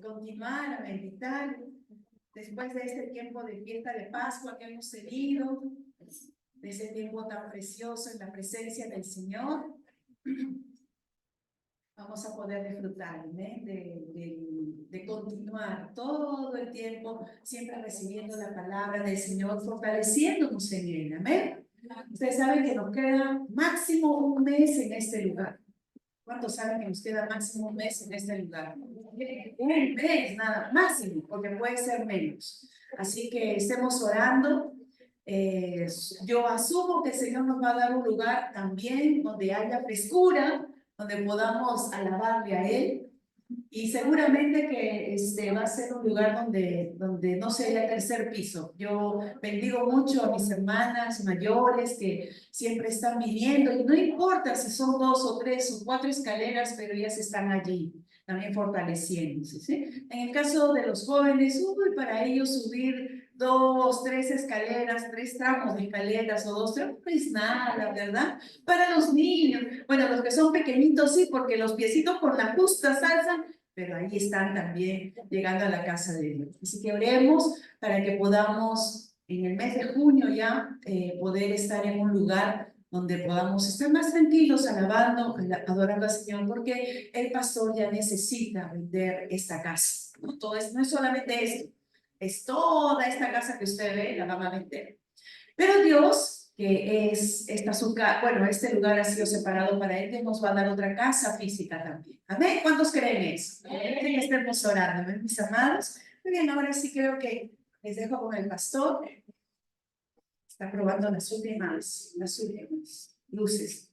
continuar a meditar después de este tiempo de fiesta de Pascua que hemos tenido, de ese tiempo tan precioso en la presencia del Señor. Vamos a poder disfrutar, ¿eh? de continuar todo el tiempo, siempre recibiendo la palabra del Señor, fortaleciéndonos en Él, amén. Ustedes saben que nos queda máximo un mes en este lugar. ¿Cuántos saben que nos queda máximo un mes en este lugar? Un mes, nada, máximo, porque puede ser menos. Así que estemos orando. Yo asumo que el Señor nos va a dar un lugar también donde haya frescura, donde podamos alabarle a Él. Y seguramente que va a ser un lugar donde no sea el tercer piso. Yo bendigo mucho a mis hermanas mayores que siempre están viniendo, y no importa si son 2 o 3 o 4 escaleras, pero ellas están allí, también fortaleciéndose, ¿sí? En el caso de los jóvenes, para ellos subir 2, 3 escaleras, 3 tramos de escaleras o 2 tramos, pues nada, ¿verdad? Para los niños, bueno, los que son pequeñitos sí, porque los piecitos por la justa salsan, pero ahí están también llegando a la casa de Dios. Así que oremos para que podamos en el mes de junio ya poder estar en un lugar donde podamos estar más tranquilos, alabando, adorando al Señor, porque el pastor ya necesita vender esta casa. No, no es solamente esto, es toda esta casa que usted ve, la van a vender. Pero Dios, que es bueno, este lugar ha sido separado para Él, que nos va a dar otra casa física también. Amén. ¿Cuántos creen eso? Que estemos orando, ¿ven, mis amados? Muy bien, ahora sí creo que les dejo con el pastor. Está probando las últimas luces.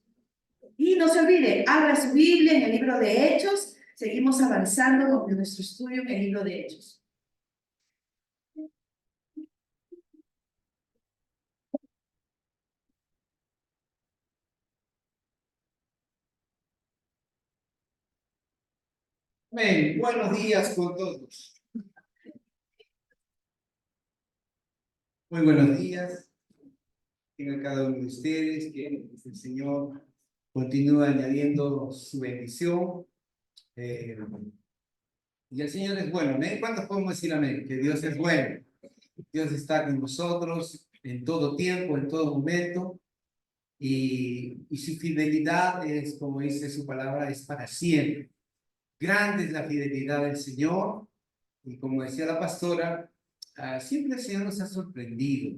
Y no se olvide, abra su Biblia en el libro de Hechos. Seguimos avanzando con nuestro estudio en el libro de Hechos. Amén. Buenos días con todos. Muy buenos días. Tenga cada uno de ustedes que el Señor continúe añadiendo su bendición. Y el Señor es bueno. ¿Amén? ¿Cuántos podemos decir amén? Que Dios es bueno. Dios está con nosotros en todo tiempo, en todo momento. Y su fidelidad es, como dice su palabra, es para siempre. Grande es la fidelidad del Señor. Y como decía la pastora, siempre el Señor nos ha sorprendido.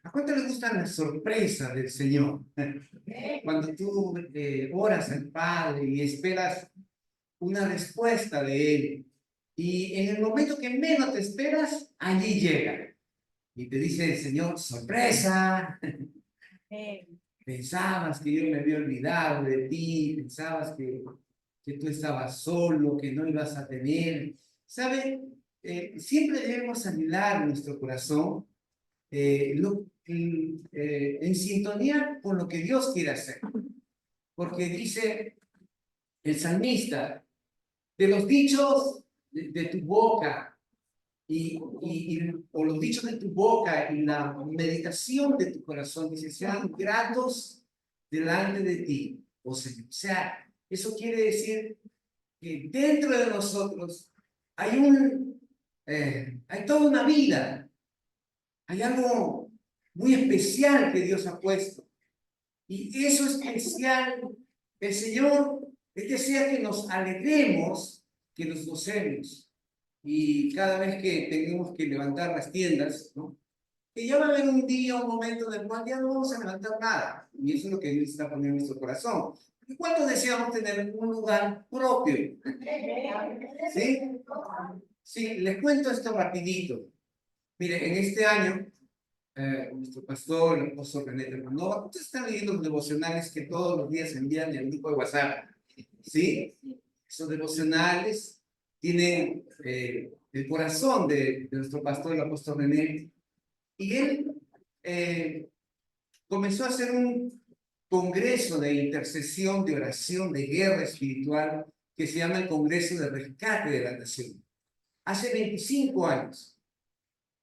¿A cuánto le gustan las sorpresas del Señor? Cuando tú oras al Padre y esperas una respuesta de Él, y en el momento que menos te esperas, allí llega. Y te dice el Señor, sorpresa. Pensabas que yo me había olvidado de ti, pensabas que tú estabas solo, que no ibas a tener. ¿Saben? Siempre debemos anhelar nuestro corazón en sintonía con lo que Dios quiere hacer. Porque dice el salmista, de los dichos de tu boca o los dichos de tu boca y la meditación de tu corazón, dice, sean gratos delante de ti, oh Señor. O sea, eso quiere decir que dentro de nosotros hay toda una vida, hay algo muy especial que Dios ha puesto. Y eso especial, el Señor, desea que nos alegremos, que nos gocemos. Y cada vez que tengamos que levantar las tiendas, ¿no? Que ya va a haber un día, un momento del cual ya no vamos a levantar nada. Y eso es lo que Dios está poniendo en nuestro corazón. ¿Y cuántos deseamos tener un lugar propio? ¿Sí? Sí, les cuento esto rapidito. Mire, en este año, nuestro pastor, el apóstol René Terranova, ustedes están leyendo los devocionales que todos los días envían en el grupo de WhatsApp. ¿Sí? Esos devocionales tienen el corazón de nuestro pastor, el apóstol René, y él comenzó a hacer un congreso de intercesión, de oración, de guerra espiritual, que se llama el Congreso de Rescate de la Nación. Hace 25 años.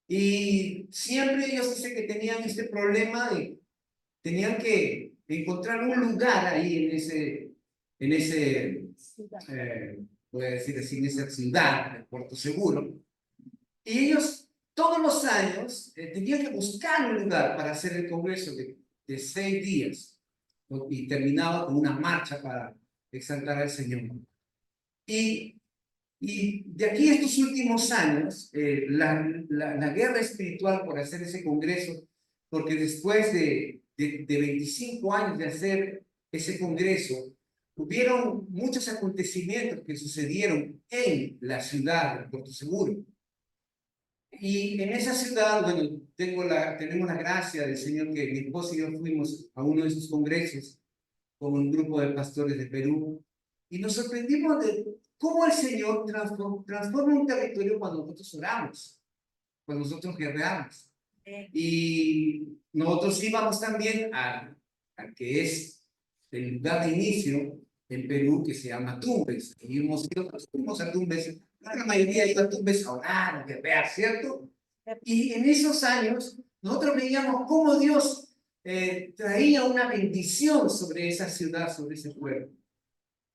Y siempre ellos dicen que tenían este problema de, tenían que encontrar un lugar ahí en ese voy a decir así, en esa ciudad de Puerto Seguro. Y ellos todos los años tenían que buscar un lugar para hacer el congreso de 6 días, ¿no? Y terminaba con una marcha para exaltar al Señor. Y, y de aquí a estos últimos años, la guerra espiritual por hacer ese congreso, porque después de 25 años de hacer ese congreso, hubieron muchos acontecimientos que sucedieron en la ciudad de Puerto Seguro. Y en esa ciudad, bueno, tenemos la gracia del Señor que mi esposa y yo fuimos a uno de esos congresos con un grupo de pastores de Perú y nos sorprendimos de cómo el Señor transforma un territorio cuando nosotros oramos, cuando nosotros guerreamos. Y nosotros íbamos también a que es el lugar de inicio en Perú que se llama Tumbes. Y fuimos a Tumbes, la mayoría iba a Tumbes a orar, a guerrear, ¿cierto? Y en esos años nosotros veíamos cómo Dios traía una bendición sobre esa ciudad, sobre ese pueblo.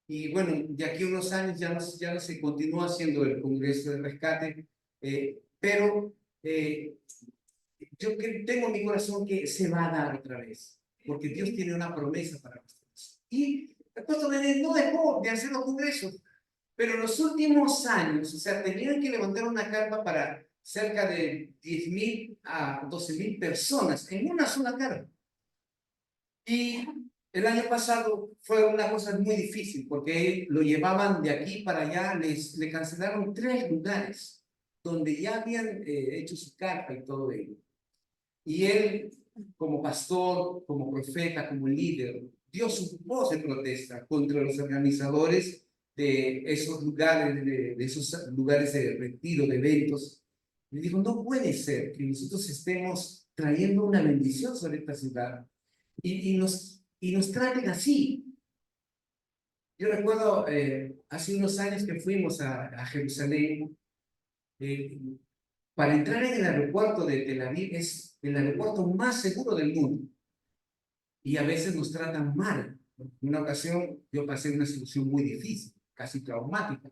Y bueno, de aquí a unos años ya no se continúa haciendo el Congreso de Rescate, pero yo tengo en mi corazón que se va a dar otra vez, porque Dios tiene una promesa para nosotros. Y el apóstol no dejó de hacer los congresos, pero en los últimos años, o sea, tenían que levantar una carpa para cerca de 10.000 a 12.000 personas en una sola carpa. Y el año pasado fue una cosa muy difícil, porque lo llevaban de aquí para allá, le cancelaron 3 lugares donde ya habían hecho su carpa y todo ello. Y él, como pastor, como profeta, como líder, dio su voz de protesta contra los organizadores de esos lugares, de esos lugares de retiro, de eventos. Y dijo, no puede ser que nosotros estemos trayendo una bendición sobre esta ciudad y nos traten así. Yo recuerdo hace unos años que fuimos a Jerusalén, eh, para entrar en el aeropuerto de Tel Aviv es el aeropuerto más seguro del mundo. Y a veces nos tratan mal. En una ocasión yo pasé una situación muy difícil, casi traumática.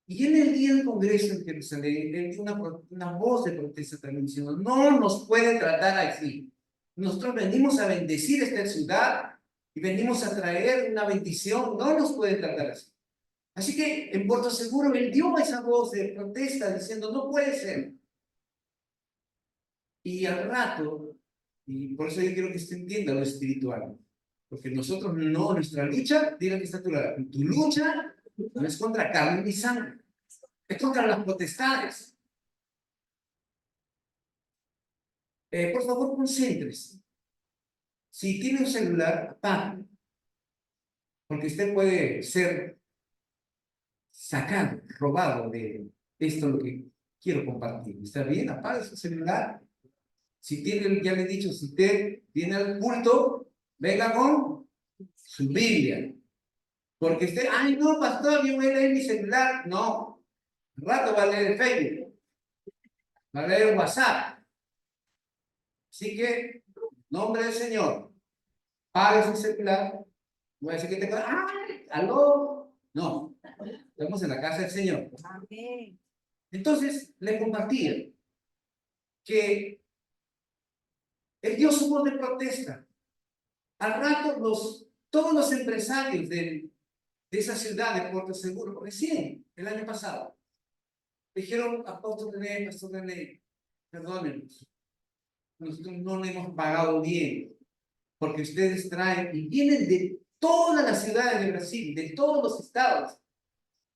Y en el día del Congreso en Jerusalén, él dio una voz de protesta también diciendo, no nos puede tratar así. Nosotros venimos a bendecir esta ciudad y venimos a traer una bendición, no nos puede tratar así. Así que en Puerto Seguro él dio esa voz de protesta diciendo, no puede ser. Y al rato, y por eso yo quiero que usted entienda lo espiritual, porque nosotros no, nuestra lucha, diga que está tu lucha no es contra carne ni sangre, es contra las potestades. Por favor, concéntrese. Si tiene un celular, apague, porque usted puede ser sacado, robado de esto lo que quiero compartir. ¿Está bien? Apague su celular. Si tiene, ya le he dicho, si usted viene al culto, venga con su Biblia. Porque usted, ay, no, pastor, yo voy a leer mi celular. No, al rato va a leer el Facebook, va a leer el WhatsApp. Así que, nombre del Señor, pague su celular. Voy a decir que te ay, aló. No, estamos en la casa del Señor. Entonces, le compartía que él dio su voz de protesta. Al rato, todos los empresarios de esa ciudad de Puerto Seguro, recién, el año pasado, dijeron, apóstol René, pastor René, perdónenos, nosotros no le hemos pagado bien, porque ustedes traen y vienen de todas las ciudades de Brasil, de todos los estados.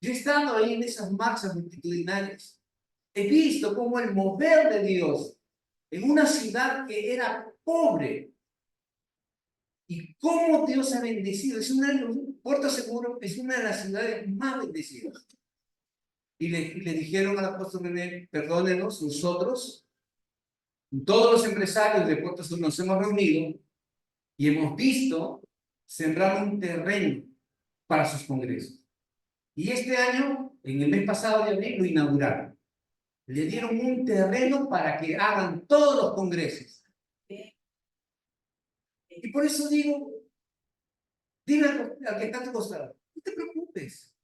Yo he estado ahí en esas marchas multitudinarias, he visto cómo el mover de Dios en una ciudad que era pobre, y cómo Dios ha bendecido. Puerto Seguro es una de las ciudades más bendecidas. Y le dijeron al apóstol René, perdónenos, nosotros, todos los empresarios de Puerto Seguro nos hemos reunido y hemos visto sembrar un terreno para sus congresos. Y este año, en el mes pasado de abril, lo inauguraron. Le dieron un terreno para que hagan todos los congresos. Y por eso digo, dile al que está a tu costado, no te preocupes.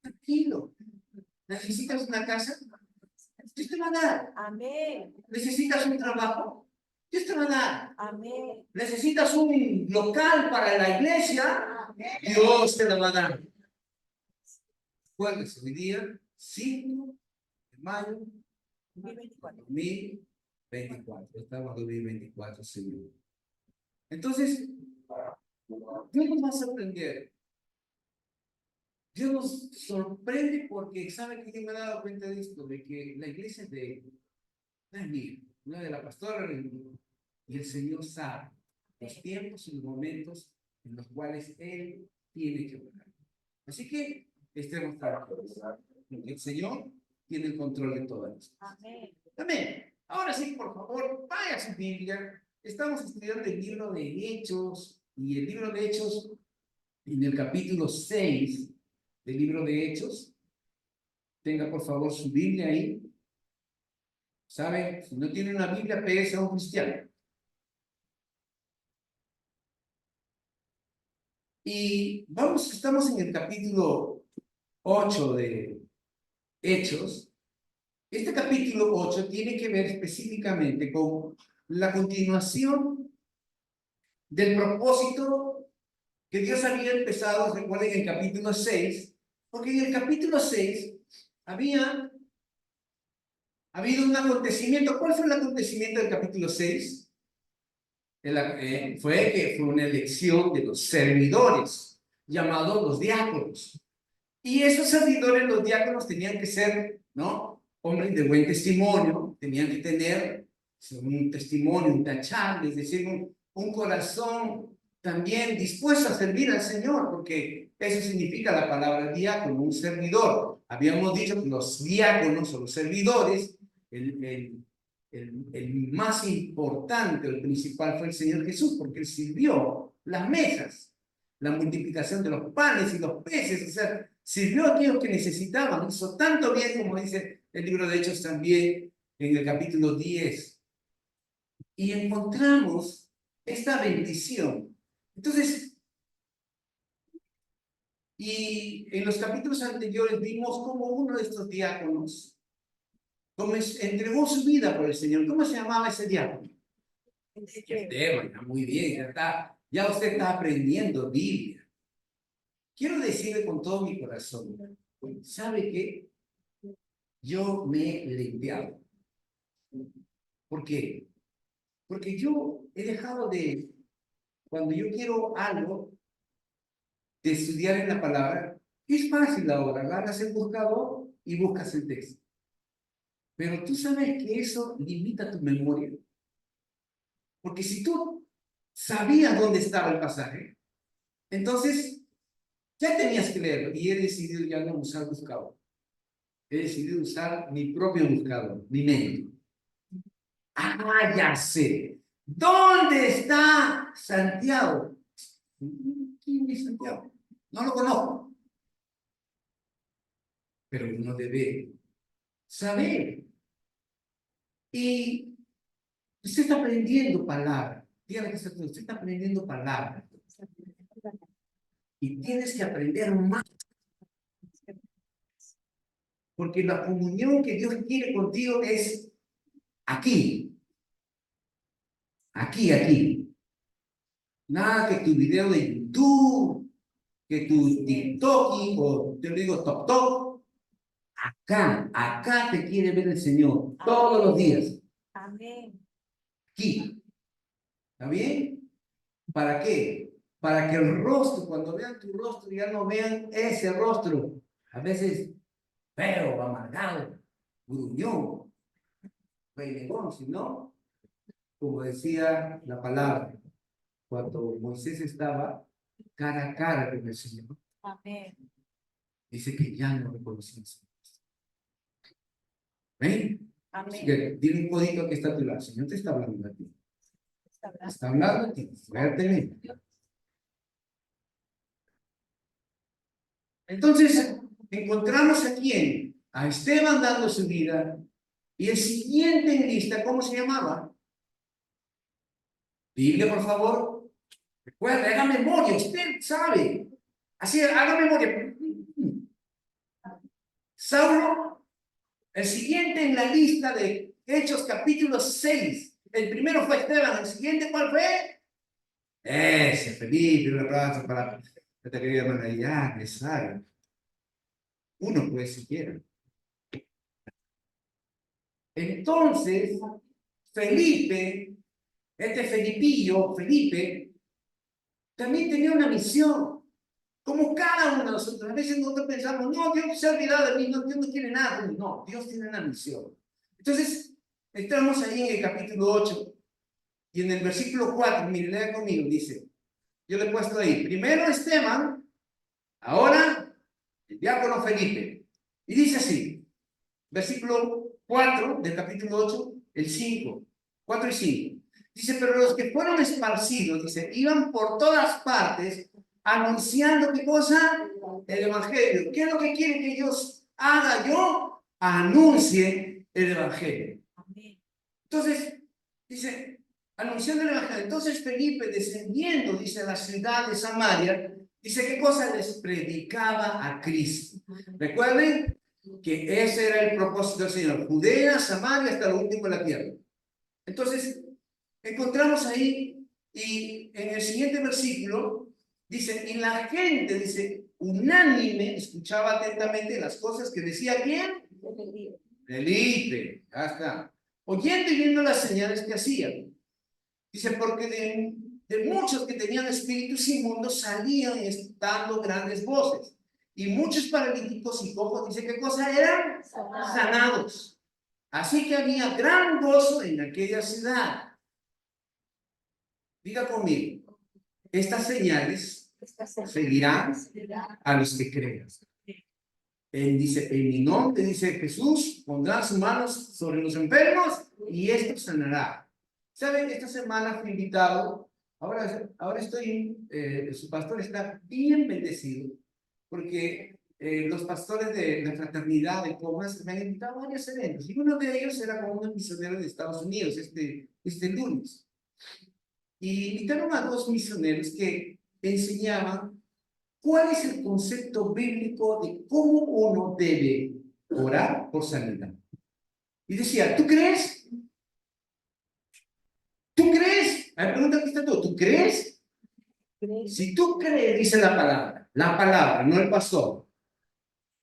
Tranquilo. ¿Necesitas una casa? Dios te va a dar. Amén. ¿Necesitas un trabajo? Dios te va a dar. Amén. ¿Necesitas un local para la iglesia? Dios te lo va a dar. Recuerda, hoy día, 5 de mayo de 2024. Estamos en 2024, Señor. Entonces, Dios nos va a sorprender. Dios nos sorprende porque sabe que yo me he dado cuenta de esto, de que la iglesia es de él, no es mía, no es de la pastora, y el Señor sabe los tiempos y los momentos en los cuales Él tiene que obrar. Así que estemos tranquilos. El Señor tiene el control de todo esto. Amén. Amén. Ahora sí, por favor, vaya a su Biblia. Estamos estudiando el libro de Hechos, y el libro de Hechos, en el capítulo 6 del libro de Hechos. Tenga por favor su Biblia ahí. ¿Sabe? Si no tiene una Biblia, pégase a un cristiano. Y vamos, estamos en el capítulo 8 de Hechos. Este capítulo 8 tiene que ver específicamente con la continuación del propósito que Dios había empezado, recuerden, en el capítulo 6, porque en el capítulo 6 había habido un acontecimiento. ¿Cuál fue el acontecimiento del capítulo 6? Fue una elección de los servidores, llamados los diáconos. Y esos servidores, los diáconos, tenían que ser, ¿no?, hombres de buen testimonio, tenían que tener un testimonio intachable, es decir, un corazón también dispuesto a servir al Señor, porque eso significa la palabra diácono, un servidor. Habíamos dicho que los diáconos o los servidores, el más importante, el principal fue el Señor Jesús, porque Él sirvió las mesas, la multiplicación de los panes y los peces, o sea, sirvió a aquellos que necesitaban, hizo tanto bien, como dice el libro de Hechos también, en el capítulo 10. Y encontramos esta bendición. Entonces, y en los capítulos anteriores vimos cómo uno de estos diáconos entregó su vida por el Señor. ¿Cómo se llamaba ese diácono? Esteban. Muy bien, ya usted está aprendiendo Biblia. Quiero decirle con todo mi corazón, ¿sabe qué? Yo me he limpiado. ¿Por qué? Porque yo he dejado de, cuando yo quiero algo, de estudiar en la palabra, es fácil ahora, agarras el buscador y buscas el texto. Pero tú sabes que eso limita tu memoria. Porque si tú sabías dónde estaba el pasaje, entonces ya tenías que leerlo. Y he decidido ya no usar buscador. He decidido usar mi propio buscador, mi mente. Ah, ya sé. ¿Dónde está Santiago? ¿Quién es Santiago? No lo conozco. Pero uno debe saber. Y usted está aprendiendo palabra. Dígale que usted está aprendiendo palabra. Y tienes que aprender más. Porque la comunión que Dios quiere contigo es aquí. Aquí, aquí. Nada que tu video de YouTube, que tu TikTok o te lo digo TokTok. Acá te quiere ver el Señor todos los días. Amén. Aquí. ¿Está bien? ¿Para qué? Para que el rostro, cuando vean tu rostro, ya no vean ese rostro. A veces feo, amargado, gruñón, peleón, sino, como decía la palabra, cuando Moisés estaba cara a cara con el Señor, Amén. dice que ya no reconocía al Señor. ¿Ven? Así Amén. que dile un codito que está a tu lado. El Señor te está hablando a ti. Está hablando a ti. Fuertemente. Entonces, encontramos a quién? A Esteban dando su vida. Y el siguiente en lista, ¿cómo se llamaba? Biblia, por favor. Recuerda, haga memoria, usted sabe. Así, haga memoria. Saulo, el siguiente en la lista de Hechos capítulo 6. El primero fue Esteban, el siguiente, ¿cuál fue? Ese, Felipe, un abrazo para esta querida hermana. Ya, que sabe. Uno pues siquiera. Entonces, Felipe, este Felipillo, Felipe, también tenía una misión. Como cada uno de nosotros, a veces nosotros pensamos, no, Dios se ha olvidado de mí, no, Dios no tiene nada. No, Dios tiene una misión. Entonces, entramos ahí en el capítulo 8 y en el versículo 4, mire, lea conmigo, dice, yo le he puesto ahí, primero Esteban, ahora el diácono Felipe. Y dice así, versículo 4 del capítulo 8, el 5, 4 y 5. Dice, pero los que fueron esparcidos, dice, iban por todas partes anunciando, ¿qué cosa? El evangelio. ¿Qué es lo que quieren que ellos haga yo? Anuncie el evangelio. Entonces, dice, anunciando el evangelio. Entonces Felipe, descendiendo, dice, a la ciudad de Samaria, dice, ¿qué cosa? Les predicaba a Cristo. Recuerden que ese era el propósito del Señor. Judea, Samaria, hasta lo último de la tierra. Entonces, encontramos ahí, y en el siguiente versículo, dice, y la gente, dice, unánime, escuchaba atentamente las cosas que decía ¿quién? Felipe, ya está. Oyendo y viendo las señales que hacían. Dice, porque de muchos que tenían espíritus inmundos salían dando grandes voces. Y muchos paralíticos y cojos, dice, ¿qué cosa eran? Sanados. Así que había gran gozo en aquella ciudad. Diga conmigo, estas señales seguirán a los que crean. Él dice, en mi nombre, dice Jesús, pondrá sus manos sobre los enfermos y esto sanará. ¿Saben? Esta semana fui invitado, ahora estoy, su pastor está bien bendecido, porque los pastores de la fraternidad de Comas me han invitado a varios eventos, y uno de ellos era con unos misioneros de Estados Unidos, este lunes. Y invitaron a dos misioneros que enseñaban cuál es el concepto bíblico de cómo uno debe orar por sanidad. Y decía, ¿tú crees? ¿Tú crees? A ver, pregunta que está todo, ¿tú crees? Si tú crees, dice la palabra, no el pastor.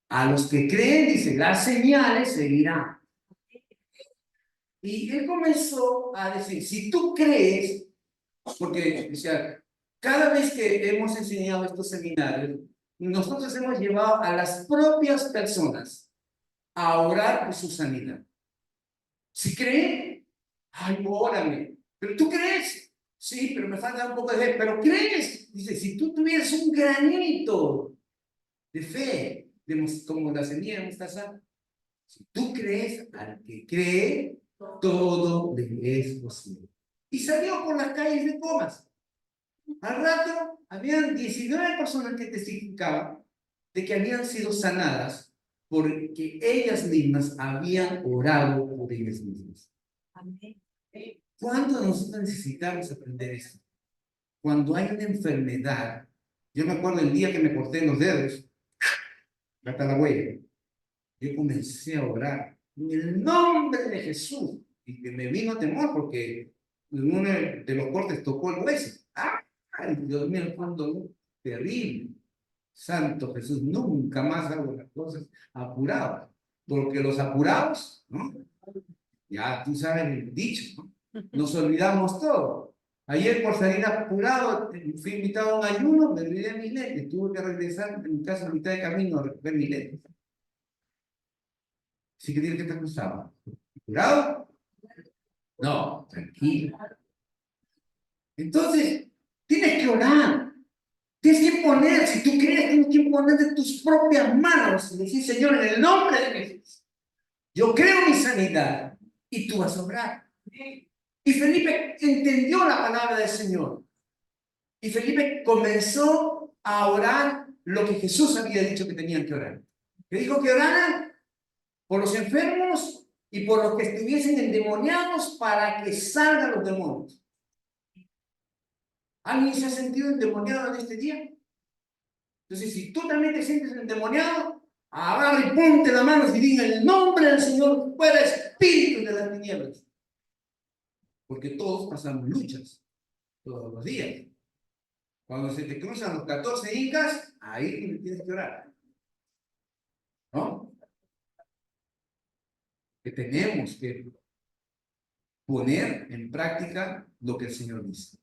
A los que creen, dice, las señales seguirán. Y él comenzó a decir, si tú crees, porque decía, cada vez que hemos enseñado estos seminarios, nosotros hemos llevado a las propias personas a orar por su sanidad. Si creen, ay, órame. Pero tú crees, sí, pero me falta un poco de fe, pero crees. Dice, si tú tuvieras un granito de fe, como la semilla de mostaza, si tú crees, al que cree, todo le es posible. Y salió por las calles de Comas. Al rato, habían 19 personas que testificaban de que habían sido sanadas porque ellas mismas habían orado por ellas mismas. ¿Cuándo nosotros necesitamos aprender esto? Cuando hay una enfermedad. Yo me acuerdo el día que me corté los dedos, hasta la huella. Yo comencé a orar en el nombre de Jesús. Y que me vino temor porque uno de los cortes tocó el hueso. ¡Ay, Dios mío, fue un dolor terrible! Santo Jesús, nunca más hago las cosas apuradas. Porque los apurados, ¿no? Ya tú sabes el dicho, ¿no? Nos olvidamos todo. Ayer por salir apurado, fui invitado a un ayuno, me olvidé mis lentes, tuve que regresar en mi casa a mitad de camino a recoger mis lentes. ¿Sí que tiene que estar cruzado? ¿Apurado? No, tranquilo. Entonces, tienes que orar. Tienes que poner, si tú crees, tienes que poner de tus propias manos y decir, Señor, en el nombre de Jesús, yo creo mi sanidad y tú vas a obrar. Y Felipe entendió la palabra del Señor. Y Felipe comenzó a orar lo que Jesús había dicho que tenían que orar. Le dijo que oraran por los enfermos y por los que estuviesen endemoniados para que salgan los demonios. ¿Alguien se ha sentido endemoniado en este día? Entonces, si tú también te sientes endemoniado, Agarra y ponte la mano y diga en el nombre del Señor, fuera espíritu de las tinieblas. Porque todos pasamos luchas, todos los días. Cuando se te cruzan los 14 incas, ahí tienes que orar. ¿No? Que tenemos que poner en práctica lo que el Señor dice.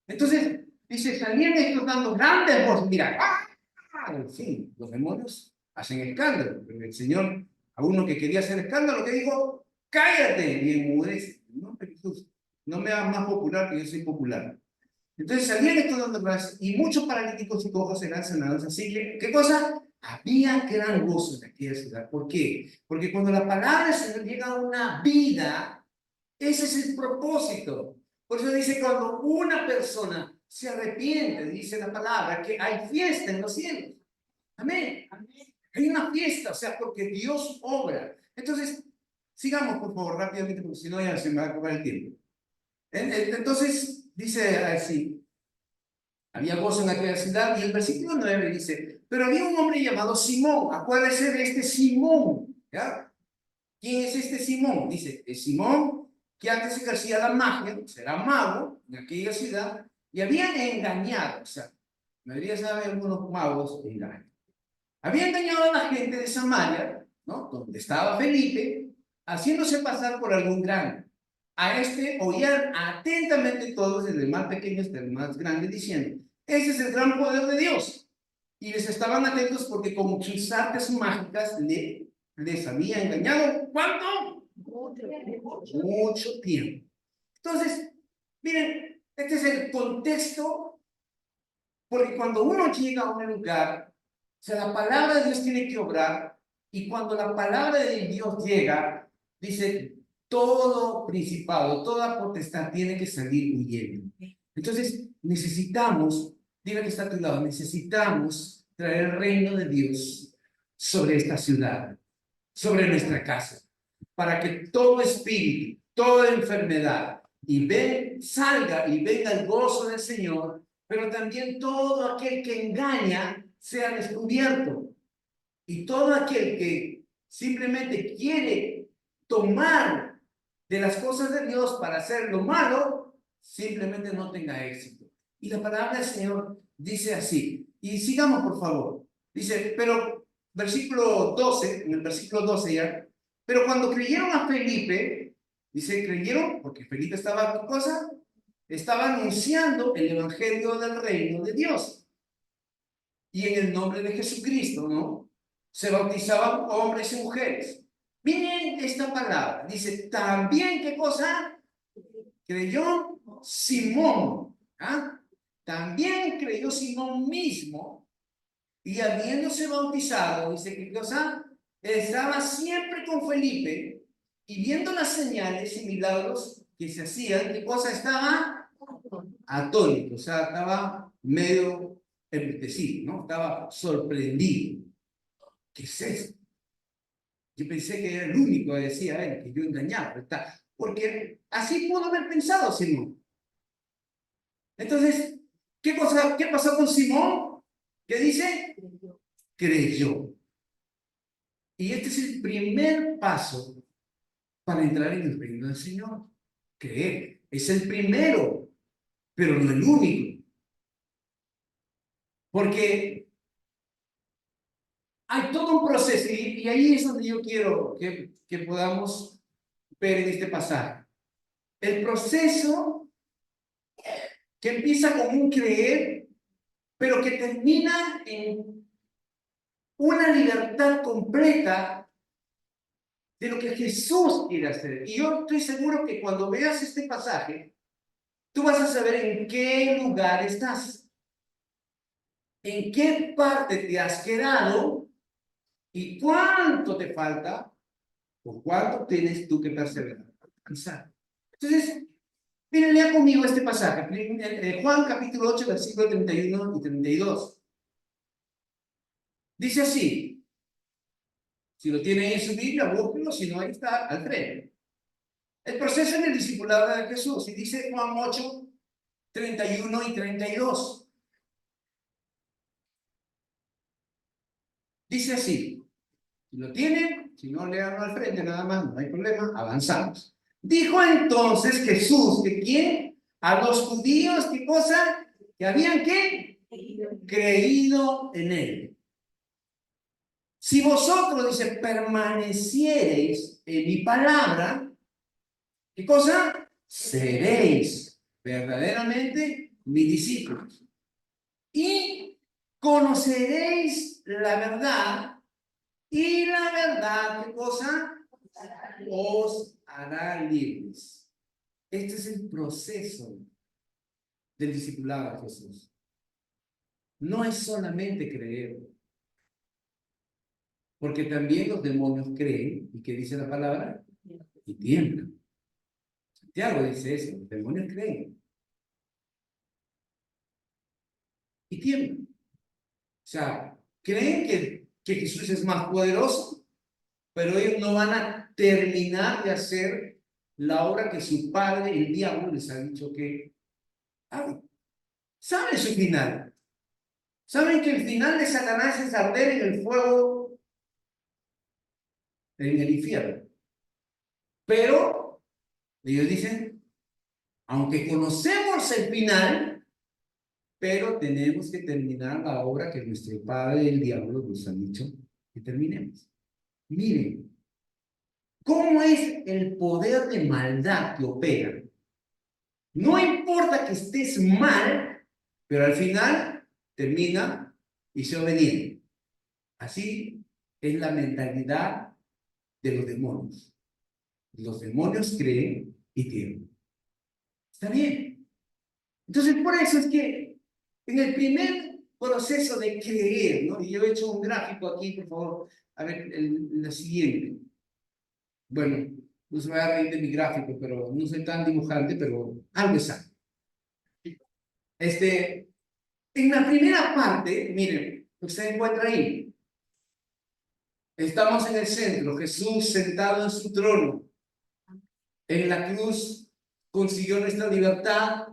Entonces, dice, salían estos dando grandes voces. Mira, sí, los demonios hacen escándalo, pero el Señor, a uno que quería hacer escándalo, que dijo, cállate y enmudece. No, Jesús, no me hagas más popular que yo soy popular. Entonces salían estos dando gracias y muchos paralíticos y cojos eran sanados. Así que, ¿qué cosa? Había gran gozo en aquella ciudad. ¿Por qué? Porque cuando la palabra del Señor llega a una vida, ese es el propósito. Por eso dice, cuando una persona se arrepiente, dice la palabra, que hay fiesta en los cielos. Amén. Hay una fiesta, o sea, porque Dios obra. Entonces, sigamos, por favor, rápidamente, porque si no ya se me va a acabar el tiempo. Entonces, dice así, había gozo en aquella ciudad, y el versículo 9 dice, pero había un hombre llamado Simón. Acuérdese de este Simón, ¿ya? ¿Quién es este Simón? Dice, es Simón que antes ejercía la magia, era mago en aquella ciudad, y habían engañado, o sea, la mayoría sabe algunos magos engañan. Había engañado a la gente de Samaria, ¿no? Donde estaba Felipe, haciéndose pasar por algún grande. A este oían atentamente todos, desde el más pequeño hasta el más grande, diciendo, ese es el gran poder de Dios. Y les estaban atentos porque con sus artes mágicas les había engañado. ¿Cuánto? Mucho tiempo. Entonces, miren, este es el contexto, porque cuando uno llega a un lugar, o sea, la palabra de Dios tiene que obrar, y cuando la palabra de Dios llega, dice, todo principado, toda potestad tiene que salir huyendo. Entonces, necesitamos, diga que está a tu lado, necesitamos traer el reino de Dios sobre esta ciudad, sobre nuestra casa, para que todo espíritu, toda enfermedad, salga y venga el gozo del Señor, pero también todo aquel que engaña sea descubierto. Y todo aquel que simplemente quiere tomar de las cosas de Dios para hacer lo malo, simplemente no tenga éxito. Y la palabra del Señor dice así, y sigamos por favor, dice, pero versículo 12, en el versículo 12 ya, pero cuando creyeron a Felipe, dice, creyeron, porque Felipe estaba, ¿qué cosa? Estaba anunciando el evangelio del reino de Dios. Y en el nombre de Jesucristo, ¿no? Se bautizaban hombres y mujeres. Miren esta palabra, dice, también, ¿qué cosa? Creyó Simón, ¿ah? También creyó Simón mismo, y habiéndose bautizado, dice, ¿qué cosa? Estaba siempre con Felipe, y viendo las señales y milagros que se hacían, ¿qué cosa estaba? Atónito, o sea, estaba medio embrutecido, ¿no? Estaba sorprendido. ¿Qué es esto? Yo pensé que era el único, decía él, que yo engañaba, ¿verdad? Porque así pudo haber pensado Simón. Entonces, ¿qué pasó con Simón? ¿Qué dice? Creyó. Y este es el primer paso para entrar en el reino del Señor. Creer. Es el primero, pero no el único. Porque hay todo un proceso, y ahí es donde yo quiero que podamos ver en este pasaje. El proceso que empieza con un creer, pero que termina en una libertad completa de lo que Jesús quiere hacer. Y yo estoy seguro que cuando veas este pasaje, tú vas a saber en qué lugar estás, en qué parte te has quedado y cuánto te falta o cuánto tienes tú que perseverar. Entonces, miren, lea conmigo este pasaje, Juan capítulo 8, versículo 31 y 32. Dice así, si lo tienen en su Biblia, búsquenlo, si no, ahí está al frente. El proceso en el discipulado de Jesús, y dice Juan 8, 31 y 32. Dice así, Si lo tienen, si no, léanlo al frente nada más, no hay problema, avanzamos. Dijo entonces Jesús, ¿que quién? A los judíos, ¿qué cosa? Que habían, ¿qué? Creído en él. Si vosotros, dice, permaneciereis en mi palabra, ¿qué cosa? Seréis verdaderamente mis discípulos. Y conoceréis la verdad, y la verdad, ¿qué cosa? Os hará libres. Este es el proceso del discipulado de Jesús. No es solamente creer, porque también los demonios creen, ¿y qué dice la palabra? Y tiemblan. Santiago dice eso, los demonios creen y tiemblan. O sea, creen que Jesús es más poderoso, pero ellos no van a terminar de hacer la obra que su padre, el diablo, les ha dicho que hagan. ¿Saben su final? ¿Saben que el final de Satanás es arder en el fuego, en el infierno? Pero ellos dicen, aunque conocemos el final, pero tenemos que terminar la obra que nuestro padre, el diablo, nos ha dicho que terminemos. Miren, ¿cómo es el poder de maldad que opera? No importa que estés mal, pero al final termina y se obedece. Así es la mentalidad de los demonios. Los demonios creen y tienen. Está bien. Entonces, por eso es que en el primer proceso de creer, ¿no? Y yo he hecho un gráfico aquí, por favor, a ver, la siguiente. Bueno, no se me va a reír de mi gráfico, pero no soy tan dibujante, pero algo es algo. En la primera parte, miren, usted encuentra ahí, estamos en el centro, Jesús sentado en su trono, en la cruz consiguió nuestra libertad,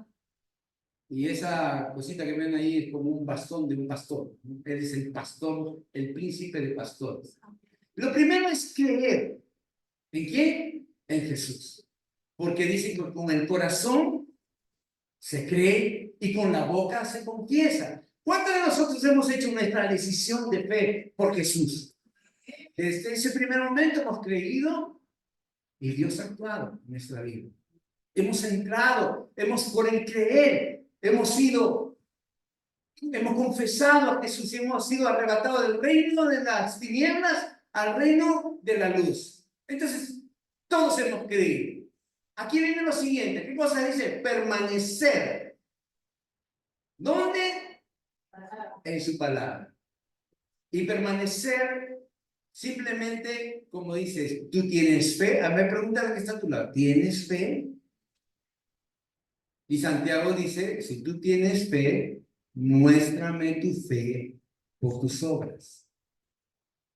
y esa cosita que ven ahí es como un bastón de un pastor, ¿no? Él es el pastor, el príncipe de pastores. Lo primero es creer. ¿En quién? En Jesús. Porque dice que con el corazón se cree y con la boca se confiesa. ¿Cuántos de nosotros hemos hecho nuestra decisión de fe por Jesús? Desde ese primer momento hemos creído y Dios ha actuado en nuestra vida. Hemos entrado, por el creer, hemos confesado a Jesús y hemos sido arrebatados del reino de las tinieblas al reino de la luz. Entonces, todos hemos creído. Aquí viene lo siguiente. ¿Qué cosa dice? Permanecer. ¿Dónde? En su palabra. Y permanecer simplemente, como dices, tú tienes fe. A ver, pregúntale que está a tu lado. ¿Tienes fe? Y Santiago dice, si tú tienes fe, muéstrame tu fe por tus obras.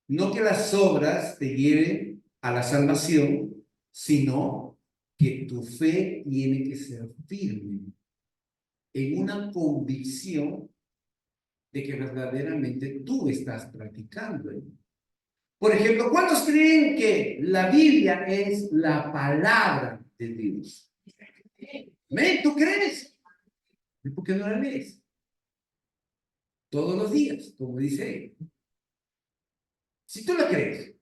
No que las obras te lleven a la salvación, sino que tu fe tiene que ser firme en una convicción de que verdaderamente tú estás practicando. Por ejemplo, ¿cuántos creen que la Biblia es la palabra de Dios? ¿Amén? ¿Tú crees? ¿Y por qué no la lees? Todos los días, como dice él. Si tú la crees,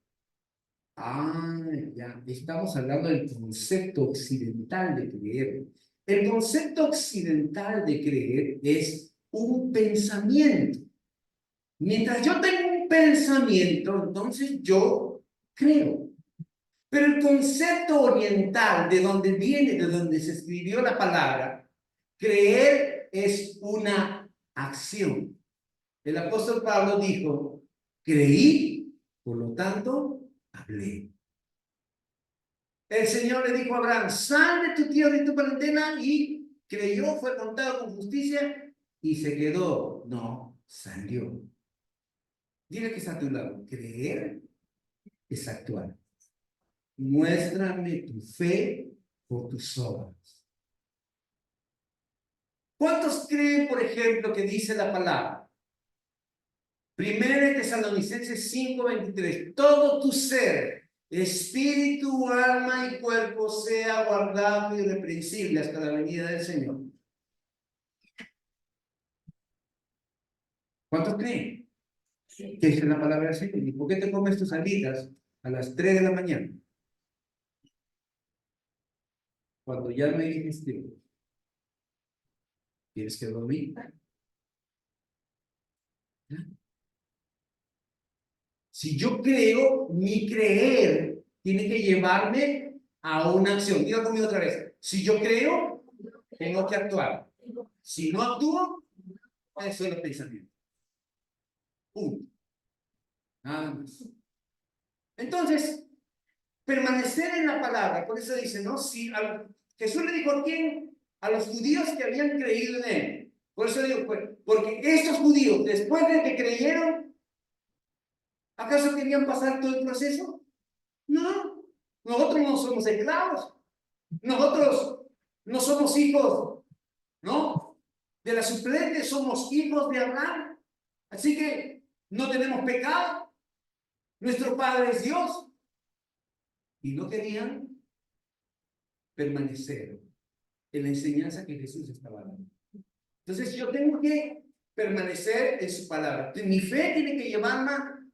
ya, estamos hablando del concepto occidental de creer. El concepto occidental de creer es un pensamiento. Mientras yo tengo un pensamiento, entonces yo creo. Pero el concepto oriental, de donde viene, de donde se escribió la palabra, creer es una acción. El apóstol Pablo dijo, creí, por lo tanto, hablé. El Señor le dijo a Abraham, sal de tu tierra y tu parentela, y creyó, fue contado con justicia, y se quedó. No, salió. Dile que está a tu lado. Creer es actuar. Muéstrame tu fe por tus obras. ¿Cuántos creen, por ejemplo, que dice la palabra? Primera de Tesalonicenses 5:23. Todo tu ser, espíritu, alma y cuerpo sea guardado irreprensible hasta la venida del Señor. ¿Cuántos creen que esa es la palabra del Señor? ¿Y por qué te comes tus alitas a las 3 de la mañana? Cuando ya no hay digestión. Tienes que dormir. Si yo creo, mi creer tiene que llevarme a una acción. Diga conmigo otra vez. Si yo creo, tengo que actuar. Si no actúo, eso es el pensamiento. Punto. Nada más. Entonces, permanecer en la palabra. Por eso dice, ¿no? Si Jesús le dijo a quién, a los judíos que habían creído en él. Por eso digo, pues, porque estos judíos, después de que creyeron, ¿acaso querían pasar todo el proceso? No. Nosotros no somos esclavos. Nosotros no somos hijos, ¿no? De la suplente, somos hijos de Abraham. Así que no tenemos pecado. Nuestro Padre es Dios. Y no querían permanecer en la enseñanza que Jesús estaba dando. Entonces yo tengo que permanecer en su palabra. Mi fe tiene que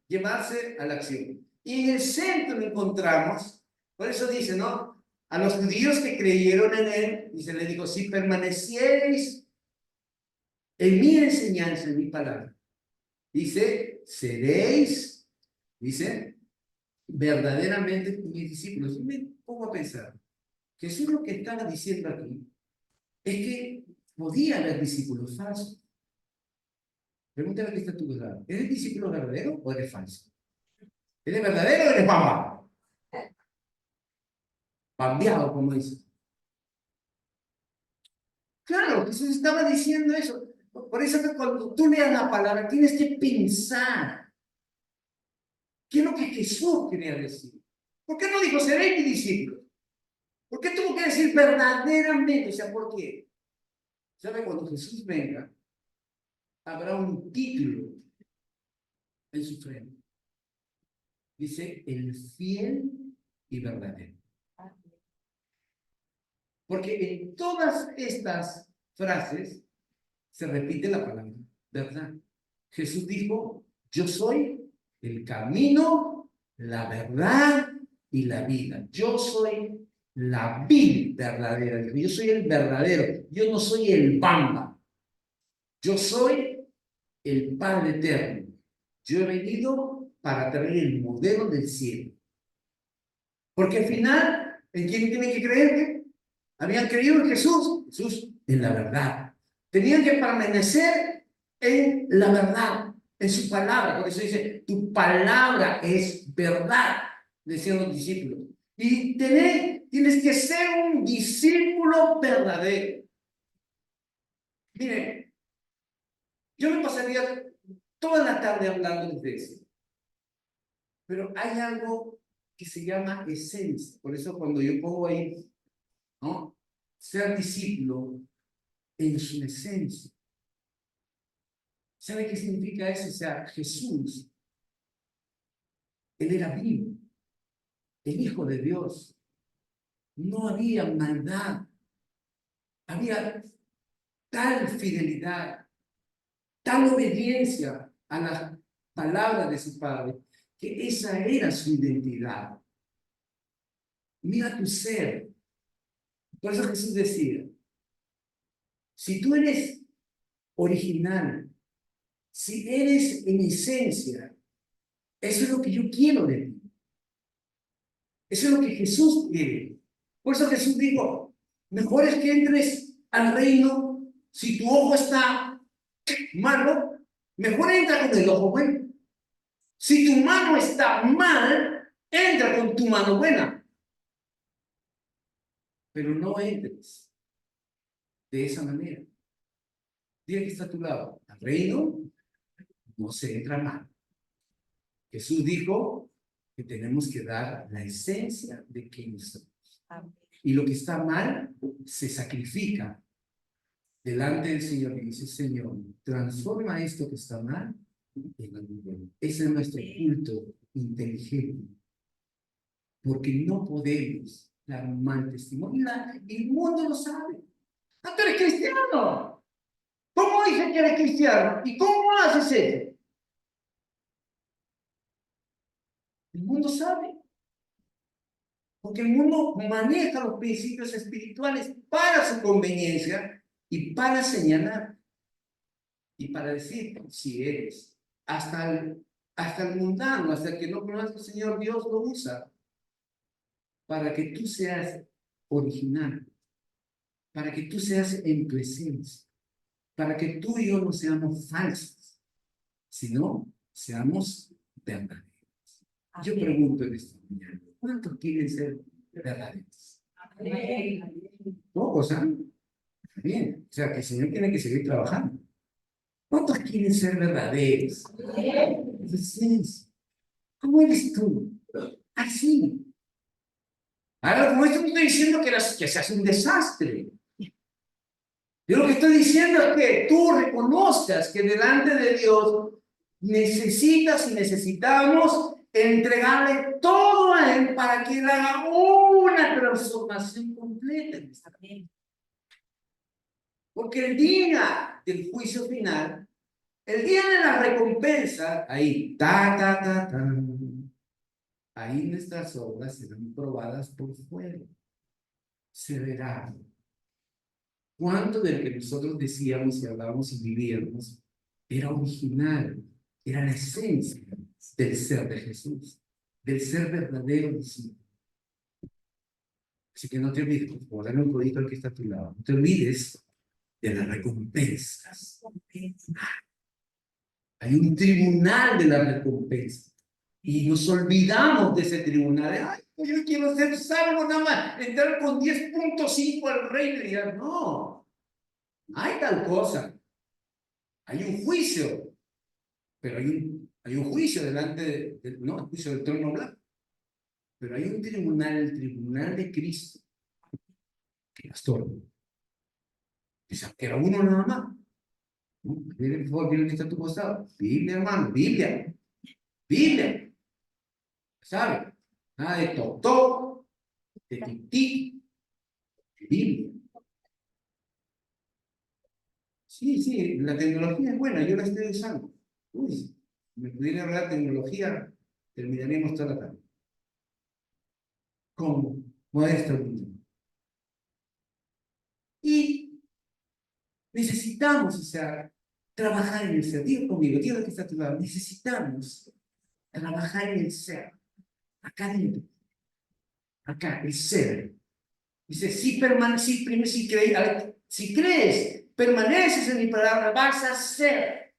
llevarse a la acción. Y en el centro encontramos, por eso dice, ¿no? A los judíos que creyeron en él, y se les dijo, si permaneciereis en mi enseñanza, en mi palabra, dice, seréis, dice, verdaderamente mis discípulos. Y me pongo a pensar, Jesús lo que estaba diciendo aquí es que podía haber discípulos falsos. Pregúntale a qué está tu verdad. ¿Eres discípulo verdadero o eres falso? ¿Eres verdadero o eres bamba? Bambeado, como dice. Claro, Jesús estaba diciendo eso. Por eso que cuando tú leas la palabra, tienes que pensar qué es lo que Jesús quería decir. ¿Por qué no dijo, seréis mi discípulo? ¿Por qué tuvo que decir verdaderamente? O sea, ¿por qué? ¿Sabe? Cuando Jesús venga, habrá un título en su frente. Dice, el fiel y verdadero. Porque en todas estas frases se repite la palabra verdad. Jesús dijo, yo soy el camino, la verdad y la vida. Yo soy la vid verdadera. Yo soy el verdadero. Yo no soy el bamba. Yo soy el Padre eterno. Yo he venido para traer el modelo del cielo. Porque al final, ¿en quién tienen que creer? Habían creído en Jesús. Jesús en la verdad. Tenían que permanecer en la verdad, en su palabra. Por eso dice, tu palabra es verdad, decían los discípulos. Y tienes que ser un discípulo verdadero. Miren, yo me pasaría toda la tarde hablando de eso. Pero hay algo que se llama esencia. Por eso cuando yo pongo ahí, ¿no? Ser discípulo en su esencia. ¿Sabe qué significa eso? O sea, Jesús, él era vivo, el Hijo de Dios. No había maldad. Había tal fidelidad, tal obediencia a las palabras de su Padre, que esa era su identidad. Mira tu ser. Por eso Jesús decía, si tú eres original, si eres en esencia, eso es lo que yo quiero de ti. Eso es lo que Jesús quiere. Por eso Jesús dijo, mejor es que entres al reino si tu ojo está malo, mejor entra con el ojo bueno. Si tu mano está mal, entra con tu mano buena. Pero no entres de esa manera. Dile que está a tu lado. Al reino no se entra mal. Jesús dijo que tenemos que dar la esencia de quienes somos. Y lo que está mal se sacrifica delante del Señor y dice, Señor, transforma esto que está mal Ese es nuestro culto inteligente, porque no podemos dar un mal testimonio. El mundo lo sabe. ¡Ah, tú eres cristiano! ¿Cómo dices que eres cristiano? ¿Y cómo haces eso? El mundo sabe, porque el mundo maneja los principios espirituales para su conveniencia y para señalar y para decir si eres. Hasta el mundano, hasta el que no conoce al Señor, Dios lo usa para que tú seas original, para que tú seas en tu esencia, para que tú y yo no seamos falsos, sino seamos verdaderos. Yo Amén. pregunto en esta mañana, ¿cuántos quieren ser verdaderos? Amén. Pocos, ¿ah? Bien, o sea que el Señor tiene que seguir trabajando. ¿Cuántos quieren ser verdaderos? Entonces, ¿cómo eres tú? Así. Ahora, como esto no estoy diciendo que seas un desastre. Yo lo que estoy diciendo es que tú reconozcas que delante de Dios necesitas y necesitamos entregarle todo a Él para que Él haga una transformación completa en nuestra vida. Amén. Porque el día del juicio final, el día de la recompensa, ahí, ahí nuestras obras serán probadas por fuego. Se verá cuánto de lo que nosotros decíamos y hablábamos y vivíamos era original, era la esencia del ser de Jesús, del ser verdadero discípulo. Así que no te olvides, por favor, dale un codito al que está a tu lado. No te olvides de las recompensas. Hay un tribunal de la recompensa. Y nos olvidamos de ese tribunal. Ay, pues yo quiero ser salvo nada más. Entrar con 10.5 al reino y ya. No, hay tal cosa. Hay un juicio. Pero hay un juicio delante no, el juicio del trono blanco. Pero hay un tribunal, el tribunal de Cristo. Que pastor. Pensaba que era uno nada más. ¿No? Mire, por favor, mire que está a tu costado. Biblia, hermano, Biblia. Biblia. ¿Sabe? Nada de toc, de tic, Biblia. Sí, sí, la tecnología es buena, yo la estoy usando. Uy, si me pudiera hablar de tecnología, terminaríamos toda la tarde. ¿Cómo? Modesto. Y necesitamos, o sea, trabajar en el ser. Digo conmigo, Dios que está a tu lado, necesitamos trabajar en el ser. Acá dentro. Acá, el ser. Dice, si crees, permaneces en mi palabra, vas a ser.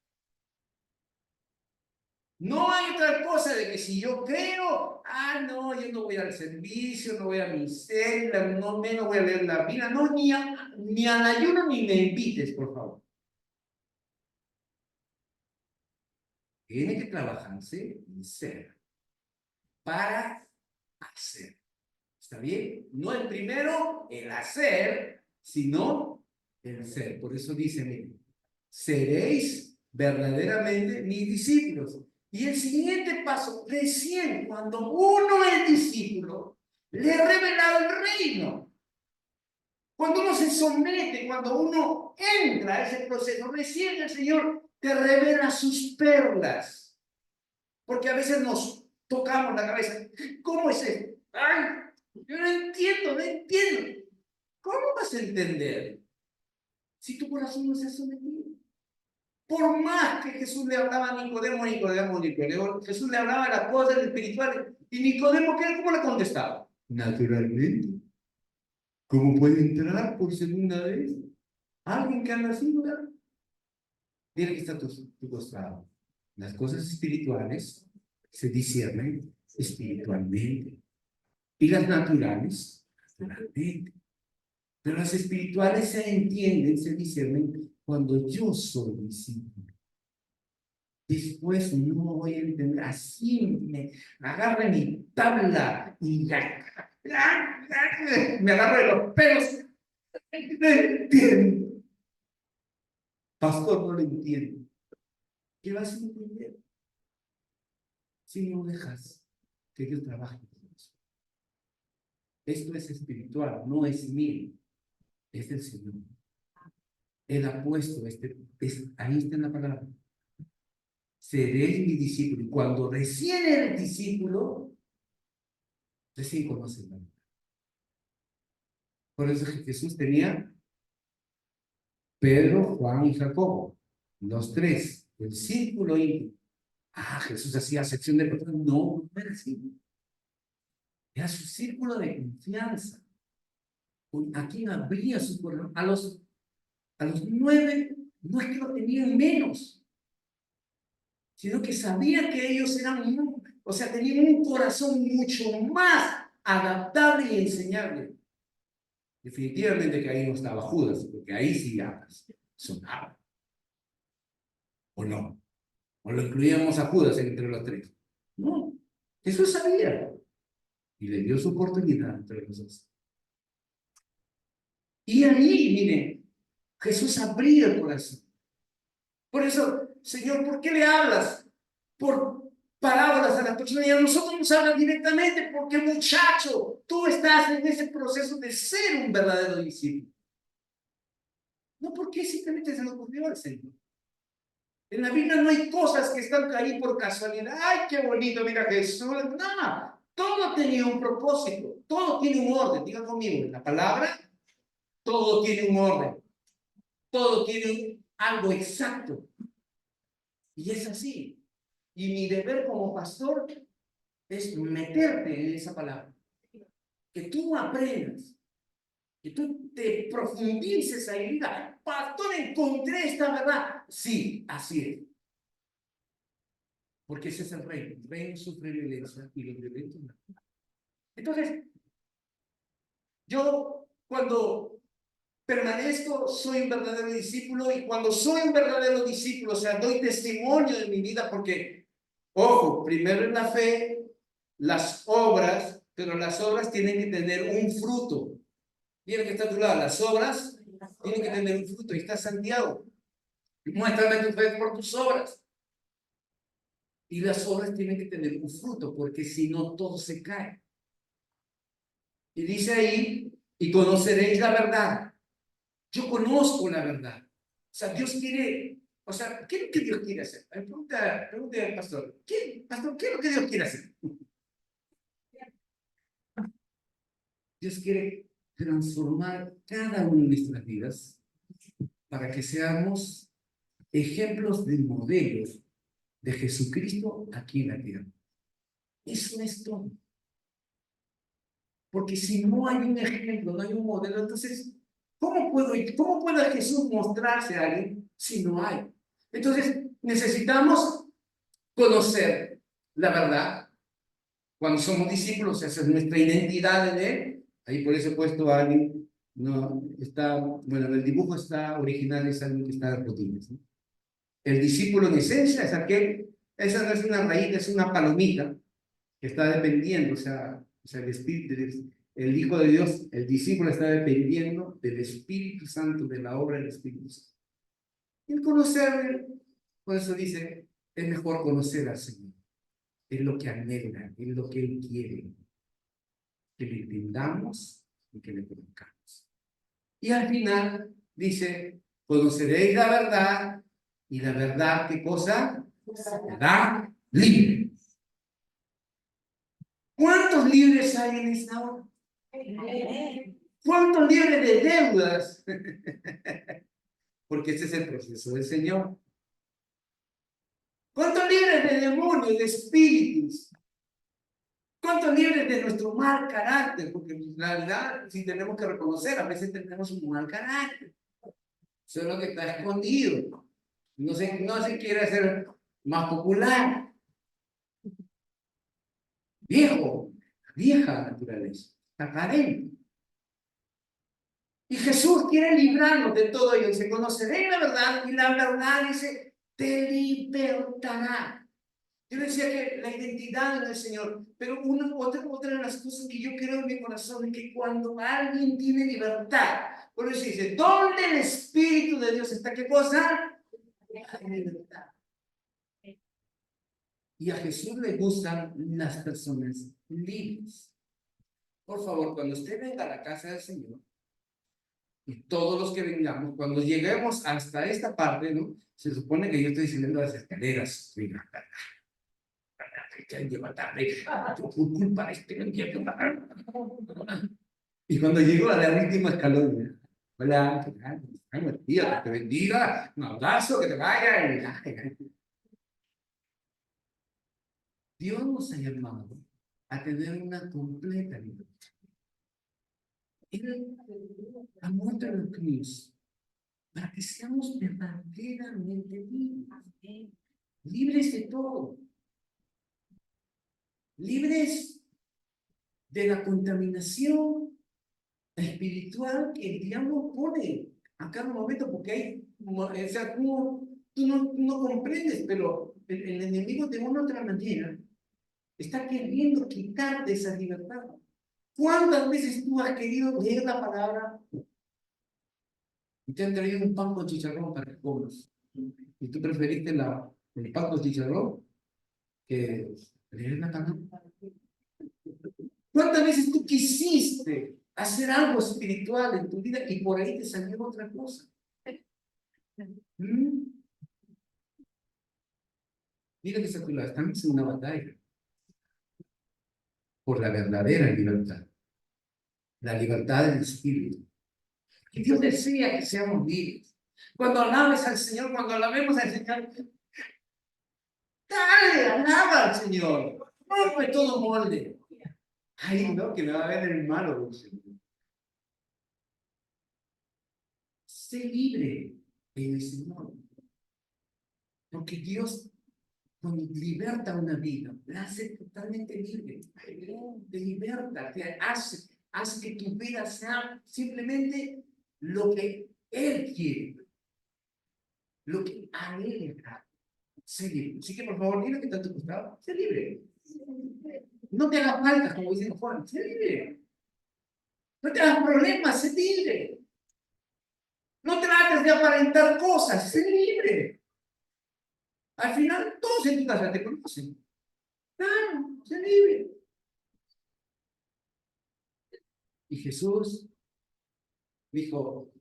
No hay otra cosa de que si yo creo, no, yo no voy al servicio, no voy a mi célula, no voy a leer la Biblia, no, ni al ayuno ni me invites, por favor. Tiene que trabajarse en ser para hacer. ¿Está bien? No el primero, el hacer, sino el ser. Por eso dice, miren, seréis verdaderamente mis discípulos. Y el siguiente paso, recién cuando uno es discípulo, le he revelado el reino. Cuando uno se somete, cuando uno entra a ese proceso, recién el Señor te revela sus perlas. Porque a veces nos tocamos la cabeza. ¿Cómo es esto? ¡Ay! Yo no entiendo, no entiendo. ¿Cómo vas a entender si tu corazón no se ha sometido? Por más que Jesús le hablaba a Nicodemo, Jesús le hablaba de las cosas espirituales. ¿Y Nicodemo cómo le contestaba? Naturalmente. ¿Cómo puede entrar por segunda vez alguien que ha nacido? Mira que está a tu costado. Las cosas espirituales se disciernen espiritualmente. Y las naturales, naturalmente. Pero las espirituales se entienden, se disciernen cuando yo soy discípulo. Después no voy a entender, así me agarra mi tabla y me agarro de los pelos. No entiendo. Pastor, no lo entiendo. ¿Qué vas a entender si no dejas que Dios trabaje en eso? Esto es espiritual, no es mío, es del Señor. Él ha puesto, ahí está en la palabra. Seréis mi discípulo. Y cuando recién eres discípulo, recién conoces la verdad. Por eso Jesús tenía Pedro, Juan y Jacobo, los tres, el círculo íntimo. Jesús hacía acepción de personas. No, no era así. Era su círculo de confianza. A quien abría su corazón. A los 9, no es que lo tenían menos, sino que sabía que ellos o sea, tenían un corazón mucho más adaptable y enseñable. Definitivamente que ahí no estaba Judas, porque ahí sí ya sonaba. ¿O no? ¿O lo incluíamos a Judas entre los tres? No, Jesús sabía y le dio su oportunidad entre los dos. Y ahí, miren, Jesús abría el corazón. Por eso, Señor, ¿por qué le hablas por parábolas a las personas? Y a nosotros nos hablas directamente porque, muchacho, tú estás en ese proceso de ser un verdadero discípulo. No porque simplemente se lo ocurrió al Señor. En la Biblia no hay cosas que están ahí por casualidad. ¡Ay, qué bonito! Mira Jesús. No, todo tenía un propósito. Todo tiene un orden. Diga conmigo, en la palabra, todo tiene un orden. Todo tiene algo exacto. Y es así. Y mi deber como pastor es meterte en esa palabra. Que tú aprendas. Que tú te profundices ahí. Diga, pastor, encontré esta verdad. Sí, así es. Porque ese es el reino. El reino sufre violencia y los violentos no. Entonces, yo cuando permanezco, soy un verdadero discípulo, y cuando soy un verdadero discípulo, o sea, doy testimonio de mi vida, porque, ojo, primero es la fe, las obras, pero las obras tienen que tener un fruto. Mira que está a tu lado, las obras tienen que tener un fruto. Y está Santiago. Muéstrame tu fe por tus obras. Y las obras tienen que tener un fruto, porque si no, todo se cae. Y dice ahí, y conoceréis la verdad. Yo conozco la verdad. O sea, Dios quiere, o sea, ¿qué es lo que Dios quiere hacer? Pregunta al pastor, pastor, ¿qué es lo que Dios quiere hacer? Dios quiere transformar cada una de nuestras vidas para que seamos ejemplos de modelos de Jesucristo aquí en la tierra. Eso es todo. Porque si no hay un ejemplo, no hay un modelo, entonces, ¿cómo puede Jesús mostrarse a alguien si no hay? Entonces, necesitamos conocer la verdad. Cuando somos discípulos, esa es nuestra identidad en Él. Ahí por eso he puesto a alguien, no, está, bueno, el dibujo está original, es alguien que está de rodillas, ¿no? El discípulo en esencia es aquel, esa no es una raíz, es una palomita que está dependiendo, o sea, el Espíritu, el Hijo de Dios, el discípulo está dependiendo del Espíritu Santo, de la obra del Espíritu Santo. Y el conocerle, por eso dice, es mejor conocer al Señor. Es lo que anhela, es lo que Él quiere. Que le entendamos y que le conozcamos. Y al final dice, conoceréis la verdad, y la verdad, ¿qué cosa? La da libre. ¿Cuántos libres hay en esta hora? ¿Cuántos libres de deudas? Porque ese es el proceso del Señor. ¿Cuántos libres de demonios, de espíritus? ¿Cuántos libres de nuestro mal carácter? Porque en realidad, si tenemos que reconocer, a veces tenemos un mal carácter. Eso es lo que está escondido. No se quiere hacer más popular. Vieja naturaleza. Está cadente. Y Jesús quiere librarnos de todo ello. Dice, conoceréis la verdad, y la verdad, dice, te libertará. Yo decía que la identidad en el Señor, pero otra de las cosas que yo creo en mi corazón es que cuando alguien tiene libertad, por eso dice, ¿dónde el Espíritu de Dios está? ¿Qué cosa? Hay libertad. Y a Jesús le gustan las personas libres. Por favor, cuando usted venga a la casa del Señor, y todos los que vengamos, cuando lleguemos hasta esta parte, ¿no? Se supone que yo estoy subiendo las escaleras. Ya lleva tarde. Por culpa de este y cuando llego a la última escalón, ¿no? Hola, ¿qué tal? Ay, buen día, que te bendiga. Un abrazo, que te vaya. Dios nos ha llamado a tener una completa libertad. Él ha muerto en la cruz para que seamos verdaderamente libres. Libres de todo. Libres de la contaminación espiritual que el diablo pone a cada momento, porque hay, o sea, tú no comprendes, pero el enemigo de una u otra manera está queriendo quitar de esa libertad. ¿Cuántas veces tú has querido leer la palabra y te han traído un pan con chicharrón para que comas? Y tú preferiste el pan con chicharrón que leer la palabra. ¿Cuántas veces tú quisiste hacer algo espiritual en tu vida y por ahí te salió otra cosa? ¿Mm? Mira que estamos en una batalla por la verdadera libertad, la libertad del espíritu. Y Dios desea que seamos libres. Cuando alabes al Señor, cuando alabemos al Señor, dale, alaba al Señor. Rompe todo molde. Ay, no, que me va a ver el malo. Sé libre en el Señor. Porque Dios, cuando liberta una vida, la hace totalmente libre. Te liberta, hace que tu vida sea simplemente lo que Él quiere, lo que a Él le agrada. Sé libre. Así que por favor, dile que está a tu costado. Sé libre. No te hagas falta, como dice Juan. Sé libre. No te hagas problemas. Sé libre. No trates de aparentar cosas. Sé libre. Al final, todos en tu casa te conocen. Claro, sé libre. Y Jesús dijo,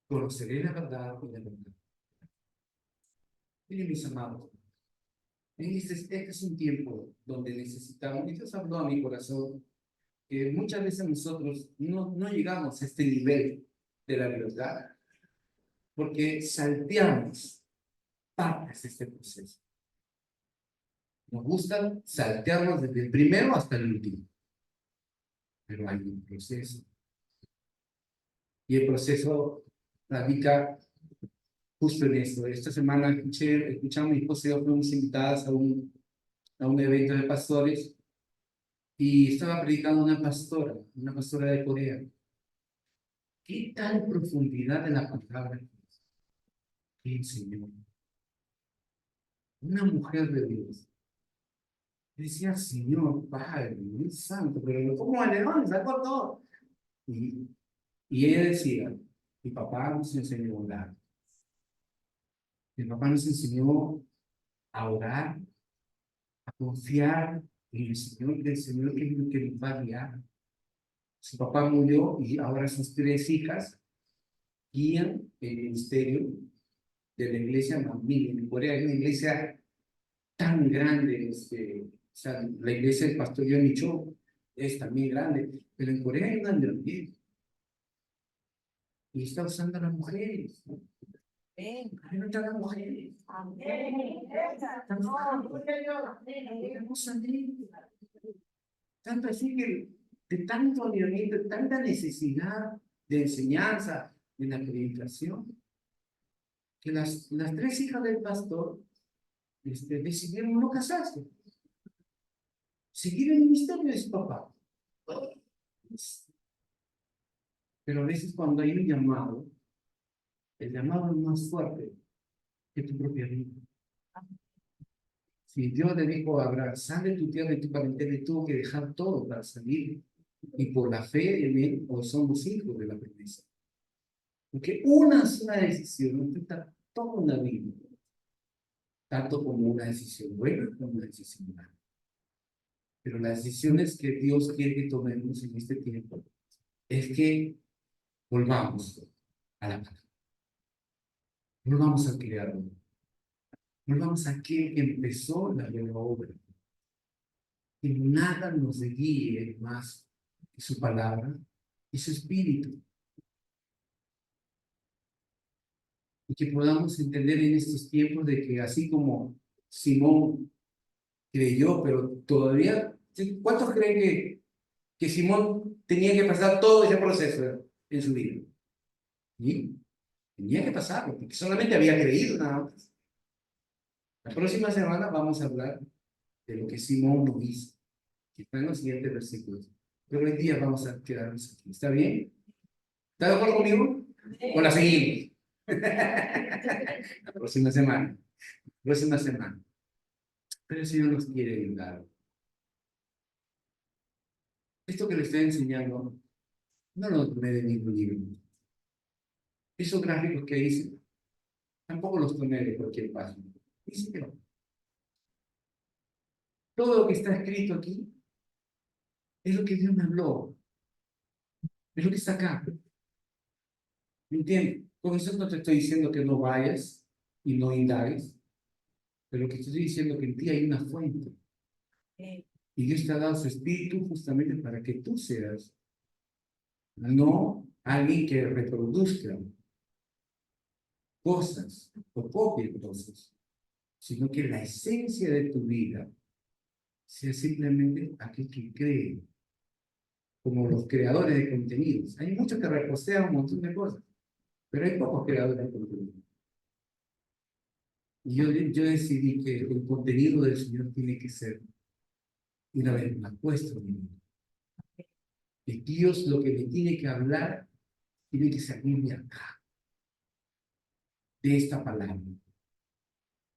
conoceré la verdad y la verdad. Miren, mis amados, este es un tiempo donde necesitamos, y Dios habló a mi corazón, que muchas veces nosotros no llegamos a este nivel de la libertad, porque salteamos partes de este proceso. Nos gusta saltearnos desde el primero hasta el último, pero hay un proceso. Y el proceso radica justo en esto. Esta semana escuchamos mi esposa y yo fuimos invitadas a un evento de pastores y estaba predicando una pastora de Corea. ¿Qué tal profundidad de la palabra que enseñó? Una mujer de Dios. Decía, Señor, Padre, muy santo, pero lo pongo a león, sacó todo. Y ella decía, mi papá nos enseñó a orar. Mi papá nos enseñó a orar, a confiar en el Señor, que el Señor es el que nos va a guiar. Su papá murió y ahora sus tres hijas guían el ministerio de la iglesia Manmin. En Corea hay una iglesia tan grande, o sea, la iglesia del pastor Johnny Cho es también grande, pero en Corea hay una grande y está usando a las mujeres. Ayúdate a las mujeres. Tanto así que de tanto avivamiento, de tanta necesidad de enseñanza, de la predicación, que las tres hijas del pastor decidieron no casarse, seguir el ministerio de su papá. Pero a veces cuando hay un llamado, el llamado es más fuerte que tu propia vida. Si Dios le dijo a Abraham, sal de tu tierra y tu parentela, y tuvo que dejar todo para salir. Y por la fe en él, hoy somos hijos de la promesa. Porque una sola decisión afecta toda una vida. tanto como una decisión buena como una decisión mala. Pero las decisiones que Dios quiere que tomemos en este tiempo es que volvamos a la palabra, volvamos al Creador, volvamos a aquel que empezó la buena obra. Que nada nos guíe más que su palabra y su espíritu. Y que podamos entender en estos tiempos de que así como Simón creyó, pero todavía, ¿cuántos creen que Simón tenía que pasar todo ese proceso en su vida? ¿Sí? Tenía que pasarlo, porque solamente había creído nada más. La próxima semana vamos a hablar de lo que Simón no hizo, que está en los siguientes versículos. Pero hoy día vamos a quedarnos aquí. ¿Está bien? ¿Está de acuerdo conmigo? ¿O la seguimos? La próxima semana. Próxima semana. Pero el Señor nos quiere ayudar. Esto que le estoy enseñando, no lo tomé de ningún libro. Esos gráficos que hice, tampoco los tomé de cualquier página. Dice que no. Todo lo que está escrito aquí es lo que Dios me habló. Es lo que está acá. ¿Me entiendes? Con eso no te estoy diciendo que no vayas y no indagues, pero lo que te estoy diciendo es que en ti hay una fuente. Y Dios te ha dado su espíritu justamente para que tú seas, no alguien que reproduzca cosas o copie cosas, sino que la esencia de tu vida sea simplemente aquel que cree, como los creadores de contenidos. Hay muchos que repostean un montón de cosas, pero hay pocos creadores de contenido. Y yo decidí que el contenido del Señor tiene que ser, una vez más, puesto en mí. Y Dios lo que me tiene que hablar tiene que salir de acá, de esta palabra.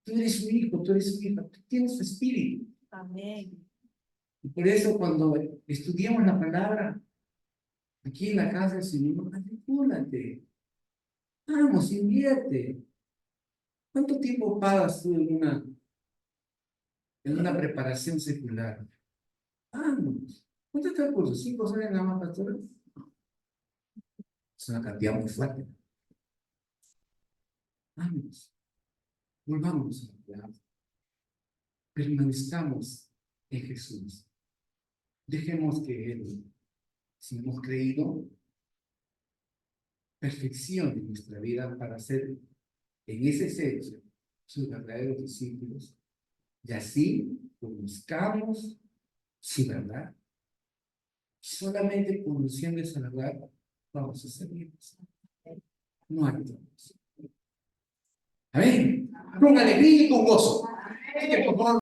Tú eres un hijo, tú eres un hijo, tú tienes su espíritu. Amén. Y por eso cuando estudiamos la palabra, aquí en la casa del Señor, matricúlate. Vamos, invierte. ¿Cuánto tiempo pagas tú en una preparación secular? Vamos. ¿Cuánto está el curso? ¿5 horas nada más, pastor? Es una cantidad muy fuerte. Vamos. Volvamos a la palabra. Permanezcamos en Jesús. Dejemos que Él, si hemos creído, perfeccione nuestra vida para ser en ese sexo sus verdaderos discípulos y así conozcamos su verdad. Solamente conociendo esa verdad vamos a ser libres. No hay otra cosa. Amén. Con alegría y con gozo. Así que, por favor,